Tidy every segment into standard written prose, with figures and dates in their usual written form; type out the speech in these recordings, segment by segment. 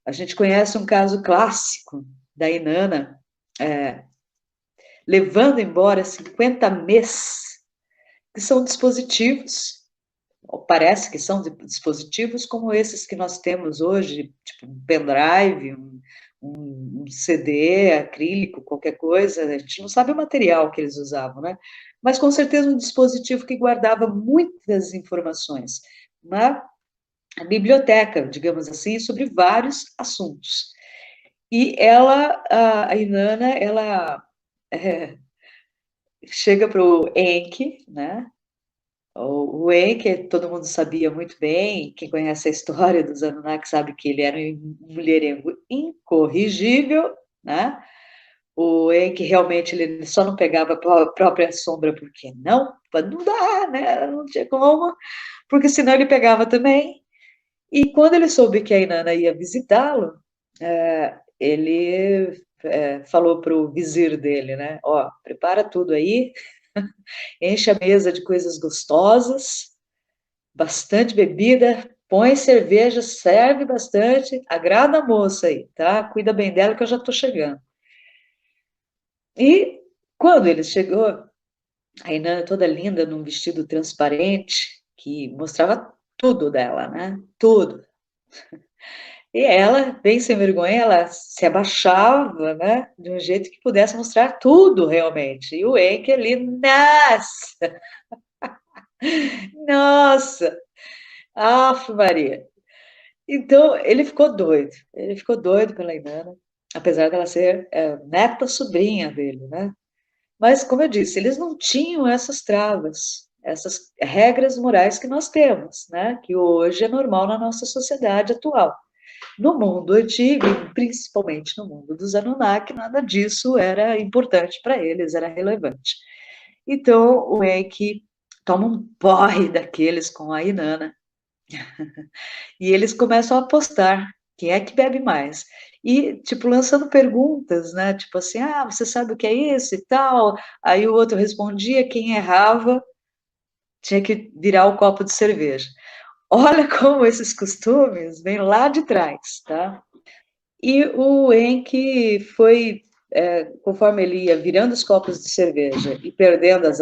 A gente conhece um caso clássico da Inanna, levando embora 50 mês, que são dispositivos, ou parece que são dispositivos como esses que nós temos hoje, tipo um pendrive, um CD acrílico, qualquer coisa, a gente não sabe o material que eles usavam, né? Mas com certeza um dispositivo que guardava muitas informações, uma biblioteca, digamos assim, sobre vários assuntos. E ela, a Inanna, ela chega para o Enki, né? O Enki, todo mundo sabia muito bem, quem conhece a história dos Anunnaki sabe que ele era um mulherengo incorrigível, né? O Enki realmente ele só não pegava a própria sombra porque não dá, né? Não tinha como, porque senão ele pegava também. E quando ele soube que a Inanna ia visitá-lo, ele falou para o vizir dele, né? Ó, prepara tudo aí, enche a mesa de coisas gostosas, bastante bebida, põe cerveja, serve bastante, agrada a moça aí, tá? Cuida bem dela que eu já estou chegando. E quando ele chegou, a Inanna toda linda, num vestido transparente, que mostrava tudo dela, né? Tudo. E ela, bem sem vergonha, ela se abaixava, né? De um jeito que pudesse mostrar tudo realmente. E o Enki ali, nossa, Ave Maria. Então, ele ficou doido pela Inanna, apesar dela ser neta sobrinha dele, né? Mas, como eu disse, eles não tinham essas travas, essas regras morais que nós temos, né? Que hoje é normal na nossa sociedade atual. No mundo antigo, e principalmente no mundo dos Anunnaki, nada disso era importante para eles, era relevante. Então, o Enki toma um porre daqueles com a Inanna, e eles começam a apostar quem é que bebe mais. E, tipo, lançando perguntas, né? Tipo assim, ah, você sabe o que é isso e tal? Aí o outro respondia, quem errava tinha que virar o copo de cerveja. Olha como esses costumes vêm lá de trás, tá? E o Enki foi, conforme ele ia virando os copos de cerveja e perdendo as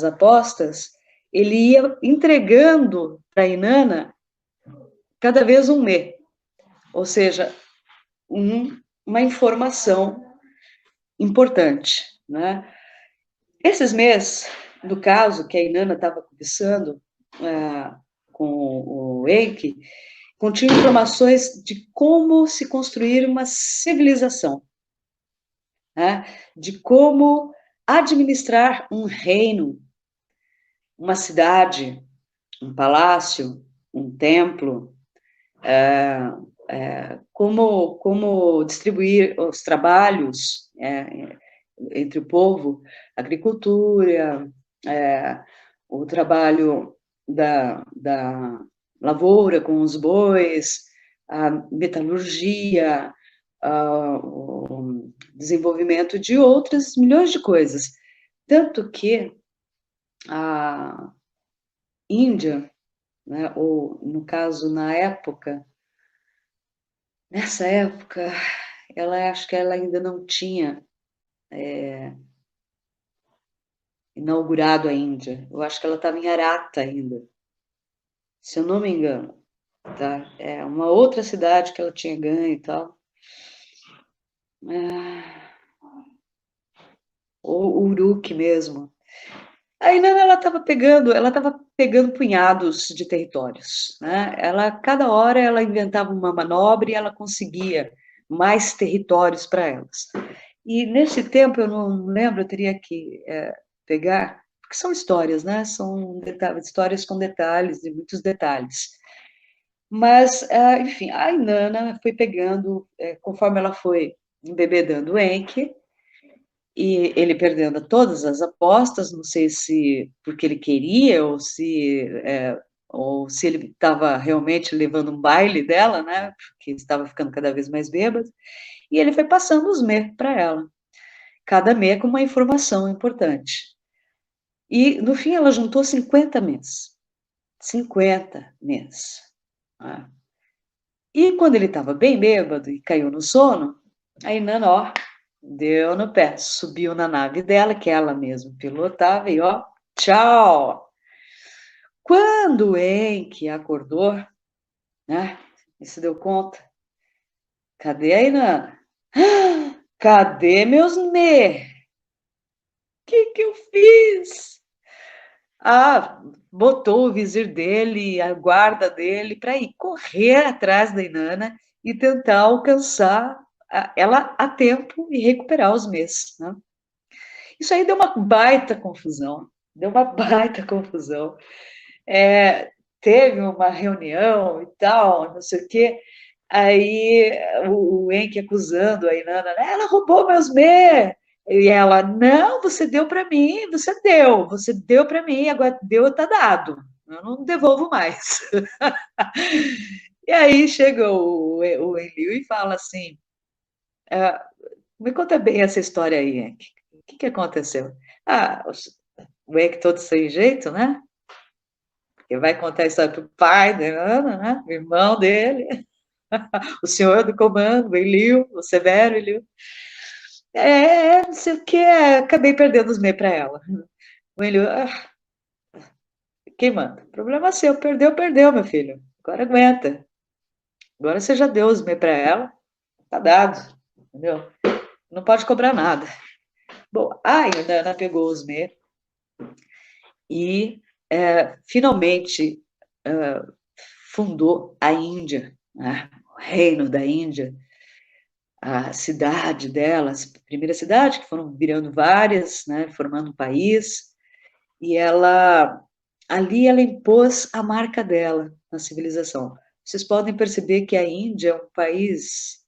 apostas, ele ia entregando para a Inanna cada vez um me, ou seja, uma informação importante, né? Esses mês, no caso que a Inanna estava conversando com o Enki, continha informações de como se construir uma civilização, né? De como administrar um reino, uma cidade, um palácio, um templo, como distribuir os trabalhos entre o povo, agricultura, o trabalho da lavoura com os bois, a metalurgia, o desenvolvimento de outras milhões de coisas. Tanto que a Índia, né, ou no caso, nessa época, acho que ela ainda não tinha inaugurado a Índia. Eu acho que ela estava em Arata ainda, se eu não me engano. Tá? É uma outra cidade que ela tinha ganho e tal. Ou Uruk mesmo. A Inanna, ela estava pegando punhados de territórios, né? Cada hora ela inventava uma manobra e ela conseguia mais territórios para elas. E nesse tempo, eu não lembro, eu teria que pegar, porque são histórias, né? São histórias com detalhes, e muitos detalhes. Mas, enfim, a Inanna foi pegando, conforme ela foi embebedando o Enki, e ele perdendo todas as apostas, não sei se porque ele queria ou se ele estava realmente levando um baile dela, né? Porque estava ficando cada vez mais bêbado. E ele foi passando os me para ela, cada me com uma informação importante. E no fim ela juntou 50 mes. 50 meses. Né? E quando ele estava bem bêbado e caiu no sono, a Inanna, ó, deu no pé, subiu na nave dela, que ela mesma pilotava, e ó, tchau! Quando o Enki acordou, né, e se deu conta, cadê a Inanna? Cadê meus me? Que eu fiz? Ah, botou o vizir dele, a guarda dele, para ir correr atrás da Inanna e tentar alcançar ela a tempo e recuperar os meses. Né? Isso aí deu uma baita confusão. Deu uma baita confusão. Teve uma reunião e tal, não sei o quê. Aí o Enki acusando a Inanna, ela roubou meus me. E ela, não, você deu para mim, você deu para mim, agora deu, está dado, eu não devolvo mais. E aí chega o Enlil e fala assim, me conta bem essa história aí, Enki, o que aconteceu? Ah, o Enki todo sem jeito, né? Porque vai contar a história para o pai da Inanna, né? O irmão dele, o senhor do comando, o Enlil, o Severo Enlil. Não sei o que, acabei perdendo os meios para ela. O Enlil, quem manda? Problema seu, perdeu, meu filho. Agora aguenta. Agora você já deu os meios para ela, tá dado, entendeu? Não pode cobrar nada. Bom, a Inanna pegou os meios e finalmente fundou a Índia, né? O reino da Índia, a cidade delas, a primeira cidade, que foram virando várias, né, formando um país, e ali ela impôs a marca dela na civilização. Vocês podem perceber que a Índia é um país,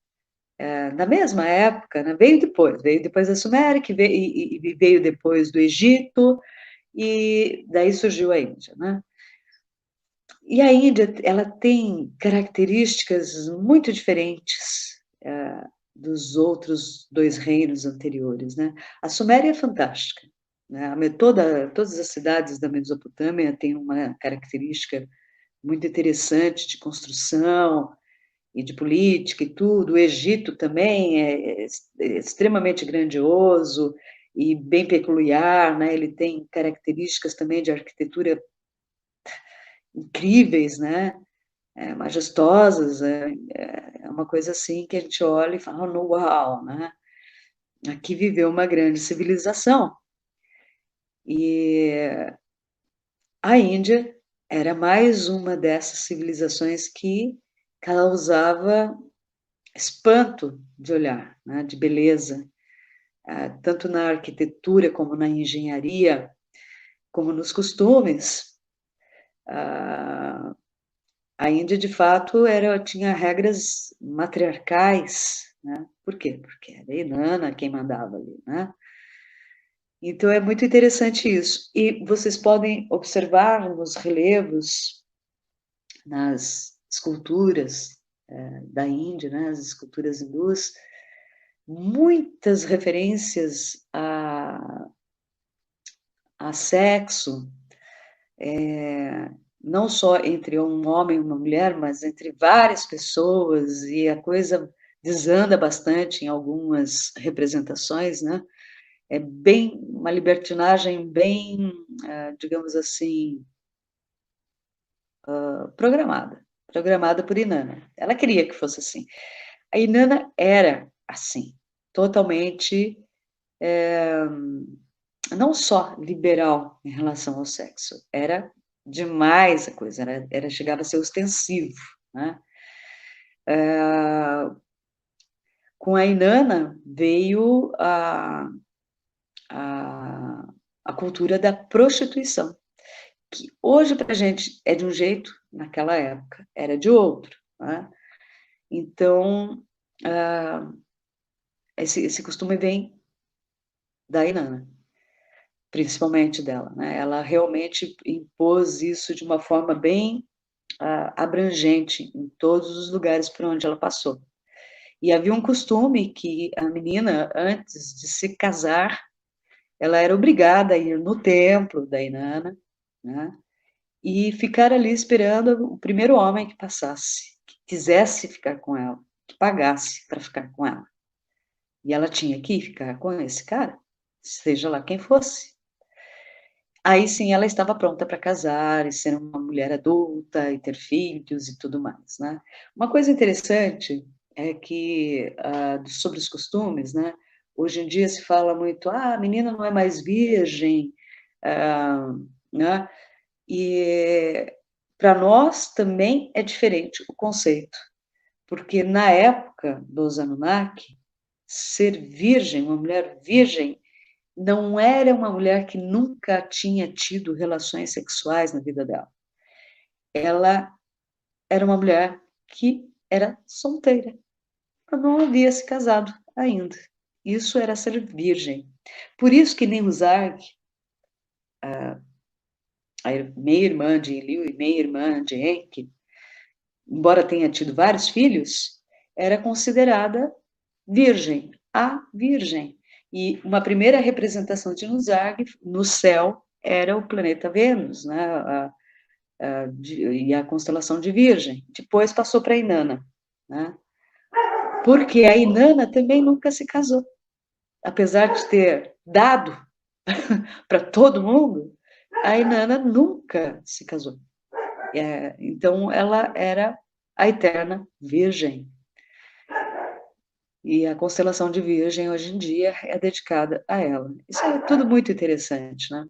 na mesma época, né, veio depois da Suméria, que veio depois do Egito, e daí surgiu a Índia, né? E a Índia, ela tem características muito diferentes dos outros dois reinos anteriores, né? A Suméria é fantástica, né? Todas as cidades da Mesopotâmia têm uma característica muito interessante de construção e de política e tudo. O Egito também é extremamente grandioso e bem peculiar, né? Ele tem características também de arquitetura incríveis, né? Majestosas, é uma coisa assim que a gente olha e fala, oh, uau, né? Aqui viveu uma grande civilização. E a Índia era mais uma dessas civilizações que causava espanto de olhar, né? De beleza, tanto na arquitetura como na engenharia, como nos costumes. A Índia, de fato, tinha regras matriarcais, né? Por quê? Porque era a Inanna quem mandava ali, né? Então, é muito interessante isso. E vocês podem observar nos relevos, nas esculturas da Índia, né? As esculturas hindus, muitas referências a sexo, não só entre um homem e uma mulher, mas entre várias pessoas, e a coisa desanda bastante em algumas representações, né? É bem uma libertinagem bem, digamos assim, programada por Inanna. Ela queria que fosse assim. A Inanna era assim, totalmente, não só liberal em relação ao sexo, era demais a coisa, chegava a ser ostensivo, né? Com a Inanna veio a, a cultura da prostituição, que hoje para a gente é de um jeito, naquela época era de outro, né? Então, esse costume vem da Inanna, principalmente dela, né? Ela realmente impôs isso de uma forma bem abrangente em todos os lugares por onde ela passou. E havia um costume que a menina, antes de se casar, ela era obrigada a ir no templo da Inanna, né? e ficar ali esperando o primeiro homem que passasse, que quisesse ficar com ela, que pagasse para ficar com ela. E ela tinha que ficar com esse cara, seja lá quem fosse. Aí sim ela estava pronta para casar e ser uma mulher adulta e ter filhos e tudo mais, né. Uma coisa interessante é que, sobre os costumes, né, hoje em dia se fala muito: "Ah, a menina não é mais virgem", né, e para nós também é diferente o conceito, porque na época dos Anunnaki, ser virgem, uma mulher virgem, não era uma mulher que nunca tinha tido relações sexuais na vida dela. Ela era uma mulher que era solteira, ela não havia se casado ainda. Isso era ser virgem. Por isso que Nimuzag, a meia-irmã de Enlil e meia-irmã de Enki, embora tenha tido vários filhos, era considerada virgem, a virgem. E uma primeira representação de Nimuzag no céu era o planeta Vênus, né? E a constelação de Virgem. Depois passou para a Inanna, né? Porque a Inanna também nunca se casou, apesar de ter dado para todo mundo, a Inanna nunca se casou. Então ela era a eterna Virgem. E a constelação de Virgem hoje em dia é dedicada a ela. Isso é tudo muito interessante, né?